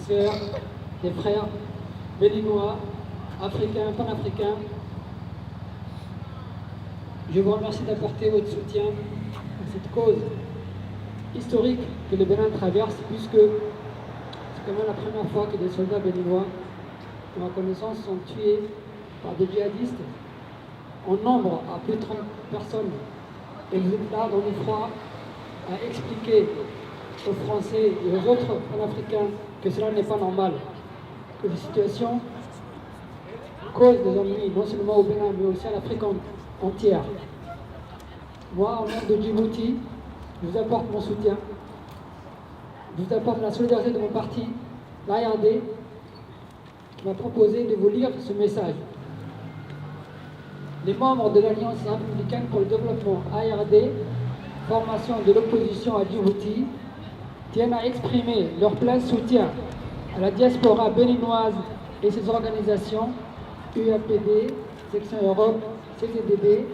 sœurs, des frères béninois, africains, panafricains. Je vous remercie d'apporter votre soutien à cette cause historique que le Bénin traverse, puisque c'est quand même la première fois que des soldats béninois, de ma connaissance, sont tués par des djihadistes en nombre à plus de 30 personnes. Et vous êtes là dans l'effroi à expliquer aux Français et aux autres panafricains que cela n'est pas normal, que la situation cause des ennuis, non seulement au Bénin, mais aussi à l'Afrique entière. Moi, au nom de Djibouti, je vous apporte mon soutien, je vous apporte la solidarité de mon parti, l'ARD, qui m'a proposé de vous lire ce message. Les membres de l'Alliance républicaine pour le développement ARD, formation de l'opposition à Djibouti, tiennent à exprimer leur plein soutien à la diaspora béninoise et ses organisations, UAPD, Section Europe, CTDB,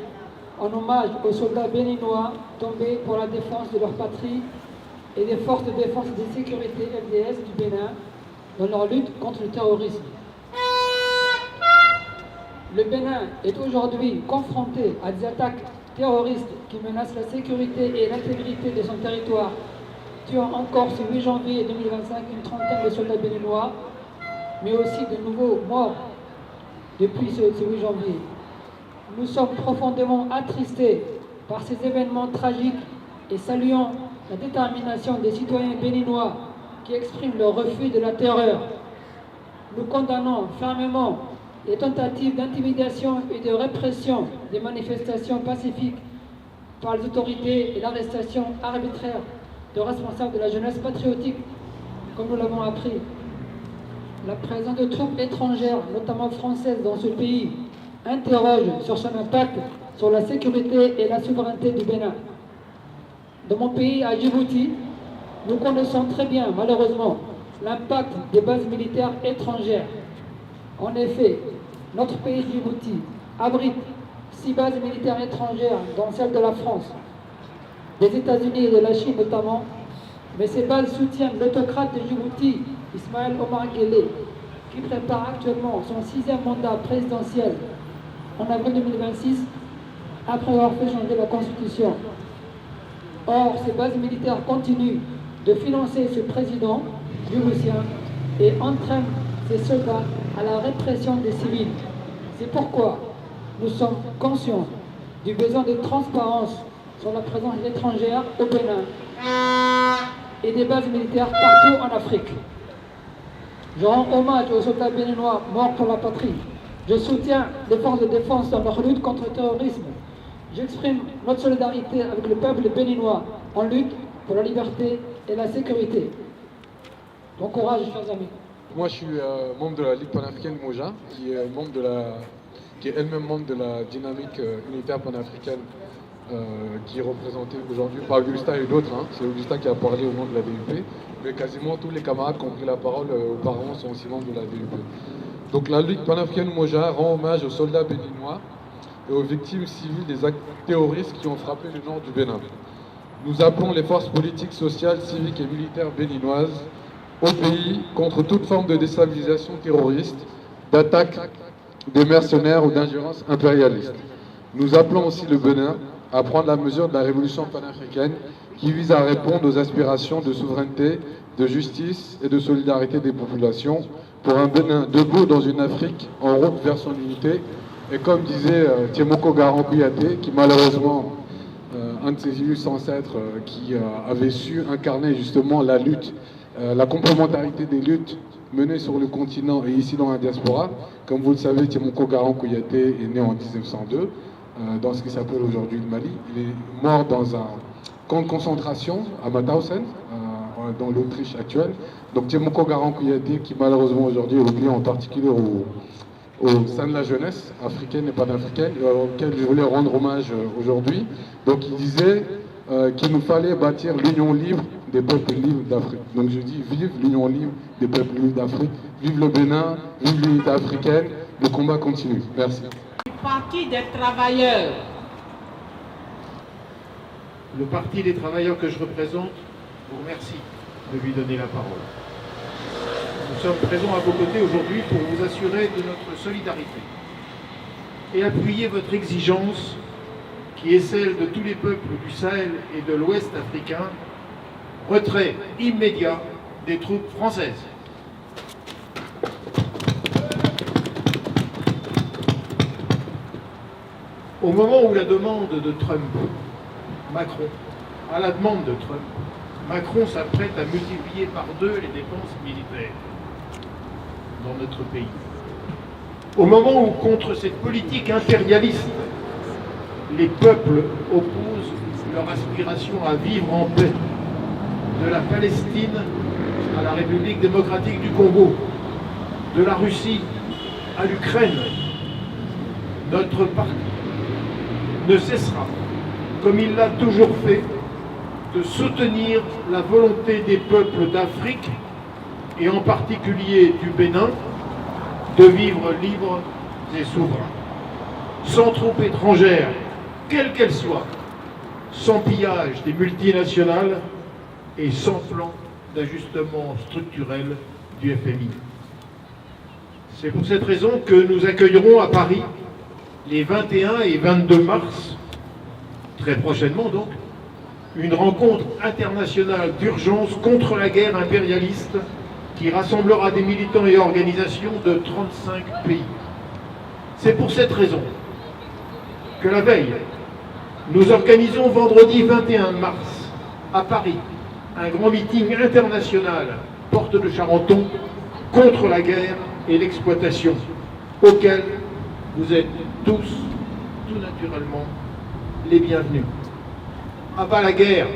en hommage aux soldats béninois tombés pour la défense de leur patrie et des forces de défense et de sécurité FDS du Bénin dans leur lutte contre le terrorisme. Le Bénin est aujourd'hui confronté à des attaques terroristes qui menacent la sécurité et l'intégrité de son territoire, tuant encore ce 8 janvier 2025 une trentaine de soldats béninois, mais aussi de nouveaux morts depuis ce 8 janvier. Nous sommes profondément attristés par ces événements tragiques et saluons la détermination des citoyens béninois qui expriment leur refus de la terreur. Nous condamnons fermement les tentatives d'intimidation et de répression des manifestations pacifiques par les autorités et l'arrestation arbitraire de responsables de la jeunesse patriotique, comme nous l'avons appris. La présence de troupes étrangères, notamment françaises, dans ce pays interroge sur son impact sur la sécurité et la souveraineté du Bénin. Dans mon pays, à Djibouti, nous connaissons très bien, malheureusement, l'impact des bases militaires étrangères. En effet, notre pays Djibouti abrite 6 bases militaires étrangères, dont celle de la France, des États-Unis et de la Chine notamment, mais ces bases soutiennent l'autocrate de Djibouti, Ismaël Omar Guelleh, qui prépare actuellement son 6e mandat présidentiel en avril 2026, après avoir fait changer la Constitution. Or, ces bases militaires continuent de financer ce président djiboutien et entraînent ces soldats à la répression des civils. C'est pourquoi nous sommes conscients du besoin de transparence sur la présence étrangère au Bénin et des bases militaires partout en Afrique. Je rends hommage aux soldats béninois morts pour la patrie. Je soutiens les forces de défense dans leur lutte contre le terrorisme. J'exprime notre solidarité avec le peuple béninois en lutte pour la liberté et la sécurité. Bon courage, chers amis. Moi, je suis membre de la Ligue panafricaine Moja, qui est elle-même membre de la dynamique unitaire panafricaine qui est représentée aujourd'hui par Augustin et d'autres. C'est Augustin qui a parlé au nom de la VUP, mais quasiment tous les camarades qui ont pris la parole auparavant sont aussi membres de la VUP. Donc la Ligue panafricaine Moja rend hommage aux soldats béninois et aux victimes civiles des actes terroristes qui ont frappé le nord du Bénin. Nous appelons les forces politiques, sociales, civiques et militaires béninoises au pays contre toute forme de déstabilisation terroriste, d'attaque des mercenaires ou d'ingérence impérialiste. Nous appelons aussi le Bénin à prendre la mesure de la révolution panafricaine qui vise à répondre aux aspirations de souveraineté, de justice et de solidarité des populations pour un Bénin debout dans une Afrique en route vers son unité. Et comme disait Tiemoko Garant Kouyaté, qui malheureusement, un de ses illustres ancêtres, qui avait su incarner justement la lutte, la complémentarité des luttes menées sur le continent et ici dans la diaspora. Comme vous le savez, Tiemoko Garant Kouyaté est né en 1902, dans ce qui s'appelle aujourd'hui le Mali. Il est mort dans un camp de concentration à Mauthausen, dans l'Autriche actuelle. Donc Tiemoko Garant Kouyaté, qui malheureusement aujourd'hui est oublié en particulier au sein de la jeunesse africaine et panafricaine, auquel je voulais rendre hommage aujourd'hui. Donc il disait qu'il nous fallait bâtir l'union libre des peuples libres d'Afrique. Donc je dis vive l'union libre des peuples libres d'Afrique, vive le Bénin, vive l'unité africaine, le combat continue. Merci. Le Parti des travailleurs. Le Parti des travailleurs que je représente vous remercie de lui donner la parole. nous sommes présents à vos côtés aujourd'hui pour vous assurer de notre solidarité et appuyer votre exigence qui est celle de tous les peuples du Sahel et de l'Ouest africain, retrait immédiat des troupes françaises. Au moment où la demande de Trump, Macron, à la demande de Trump, Macron s'apprête à multiplier par 2 les dépenses militaires dans notre pays. Au moment où, contre cette politique impérialiste, les peuples opposent leur aspiration à vivre en paix, de la Palestine à la République démocratique du Congo, de la Russie à l'Ukraine, notre parti ne cessera, comme il l'a toujours fait, de soutenir la volonté des peuples d'Afrique, et en particulier du Bénin, de vivre libres et souverains, sans troupes étrangères, quelles qu'elles soient, sans pillage des multinationales et sans plan d'ajustement structurel du FMI. C'est pour cette raison que nous accueillerons à Paris, les 21 et 22 mars, très prochainement donc, une rencontre internationale d'urgence contre la guerre impérialiste qui rassemblera des militants et organisations de 35 pays. C'est pour cette raison que la veille, nous organisons vendredi 21 mars à Paris un grand meeting international porte de Charenton contre la guerre et l'exploitation, auquel vous êtes tous, tout naturellement, les bienvenus. À bas la guerre,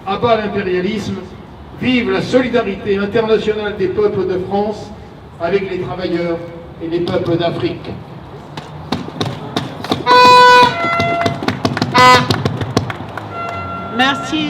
à bas l'impérialisme, vive la solidarité internationale des peuples de France avec les travailleurs et les peuples d'Afrique. Merci.